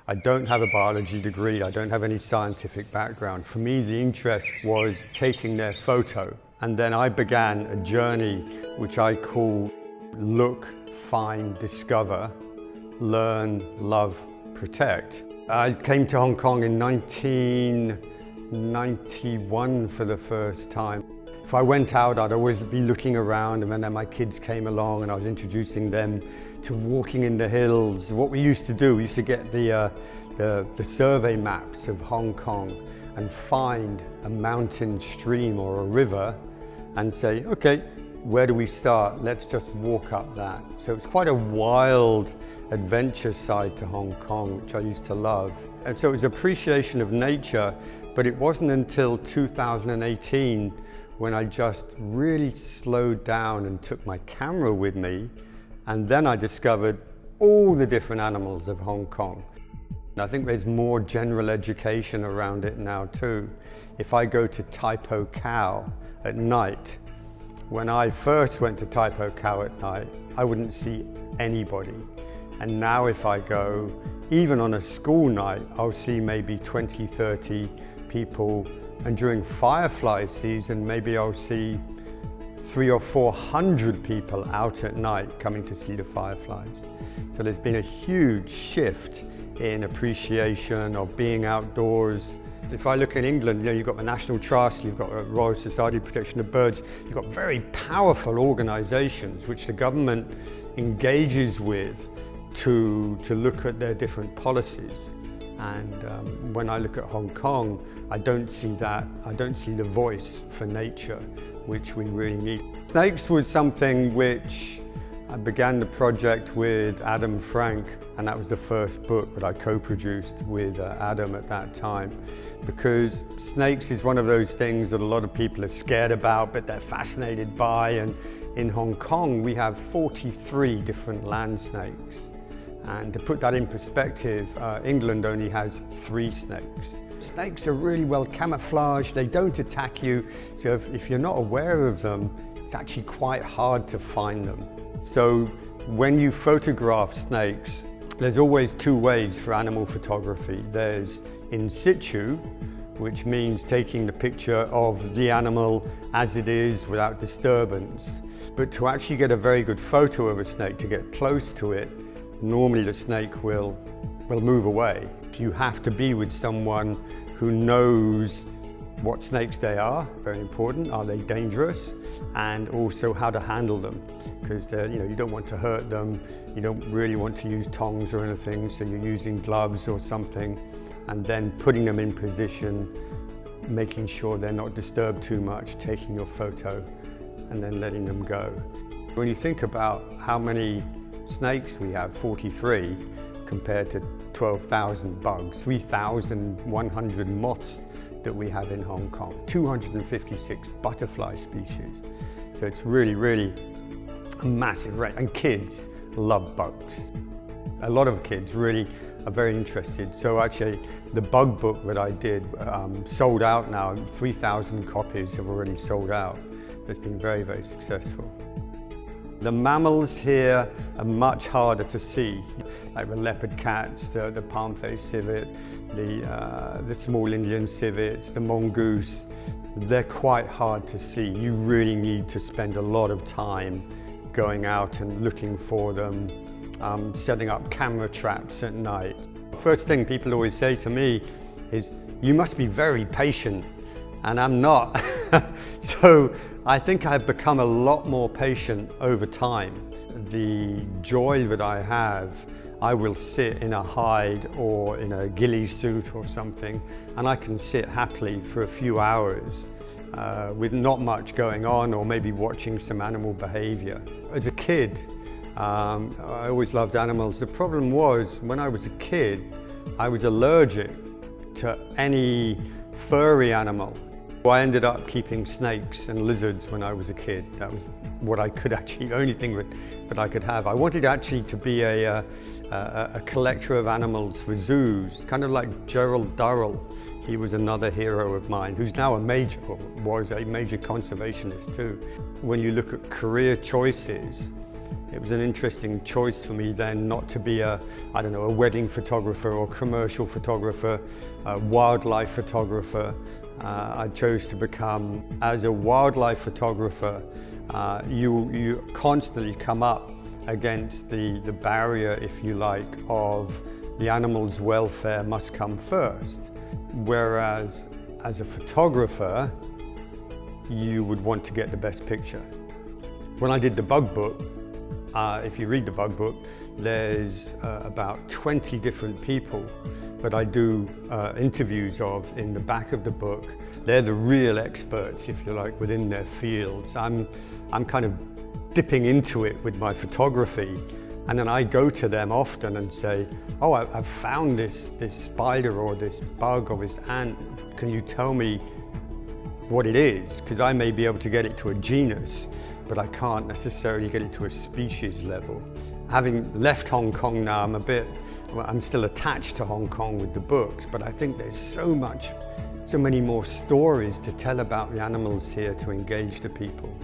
I don't have a biology degree, I don't have any scientific background. For me, the interest was taking their photo. And then I began a journey which I call look, find, discover, learn, love, protect. I came to Hong Kong in 1991 for the first time. If I went out, I'd always be looking around, and then my kids came along and I was introducing them to walking in the hills. What we used to do, we used to get the survey maps of Hong Kong and find a mountain stream or a river and say, okay, where do we start? Let's just walk up that. So it's quite a wild adventure side to Hong Kong, which I used to love. And so it was appreciation of nature, but it wasn't until 2018 when I just really slowed down and took my camera with me, and then I discovered all the different animals of Hong Kong. I think there's more general education around it now too. If I go to Tai Po Cow at night, when I first went to Tai Po Cow at night, I wouldn't see anybody. And now if I go, even on a school night, I'll see maybe 20, 30 people. And during firefly season, maybe I'll see 300 or 400 people out at night coming to see the fireflies. So there's been a huge shift in appreciation of being outdoors. If I look in England, you've got the National Trust, you've got the Royal Society for Protection of Birds, you've got very powerful organisations which the government engages with to look at their different policies. And when I look at Hong Kong, I don't see that. I don't see the voice for nature, which we really need. Snakes was something which I began the project with Adam Frank, and that was the first book that I co-produced with Adam at that time, because snakes is one of those things that a lot of people are scared about, but they're fascinated by. And in Hong Kong, we have 43 different land snakes. And to put that in perspective, England only has 3 snakes. Snakes are really well camouflaged, they don't attack you, so if you're not aware of them, it's actually quite hard to find them. So when you photograph snakes, there's always 2 ways for animal photography. There's in situ, which means taking the picture of the animal as it is without disturbance. But to actually get a very good photo of a snake, to get close to it, normally the snake will move away. You have to be with someone who knows what snakes they are, very important. Are they dangerous? And also how to handle them, because you don't want to hurt them. You don't really want to use tongs or anything, so you're using gloves or something, and then putting them in position, making sure they're not disturbed too much, taking your photo, and then letting them go. When you think about how many snakes we have, 43, compared to 12,000 bugs, 3,100 moths that we have in Hong Kong, 256 butterfly species. So it's really, really a massive range. And kids love bugs. A lot of kids really are very interested. So actually, the bug book that I did sold out now. 3,000 copies have already sold out. It's been very, very successful. The mammals here are much harder to see, like the leopard cats, the palm-faced civet, the small Indian civets, the mongoose. They're quite hard to see. You really need to spend a lot of time going out and looking for them, setting up camera traps at night. First thing people always say to me is, you must be very patient, and I'm not. So I think I've become a lot more patient over time. The joy that I have, I will sit in a hide or in a ghillie suit or something, and I can sit happily for a few hours with not much going on, or maybe watching some animal behavior. As a kid, I always loved animals. The problem was, when I was a kid, I was allergic to any furry animal. I ended up keeping snakes and lizards when I was a kid. That was what I could actually, the only thing that I could have. I wanted actually to be a collector of animals for zoos, kind of like Gerald Durrell. He was another hero of mine, who's now was a major conservationist too. When you look at career choices, it was an interesting choice for me then not to be a wedding photographer or commercial photographer, a wildlife photographer. I chose to become, as a wildlife photographer, you constantly come up against the barrier, if you like, of the animal's welfare must come first. Whereas as a photographer, you would want to get the best picture. When I did the bug book, if you read the bug book, there's about 20 different people that I do interviews of in the back of the book. They're the real experts, if you like, within their fields. I'm kind of dipping into it with my photography, and then I go to them often and say, oh, I've found this spider or this bug or this ant. Can you tell me what it is? Because I may be able to get it to a genus, but I can't necessarily get it to a species level. Having left Hong Kong now, I'm still attached to Hong Kong with the books, but I think there's so many more stories to tell about the animals here to engage the people.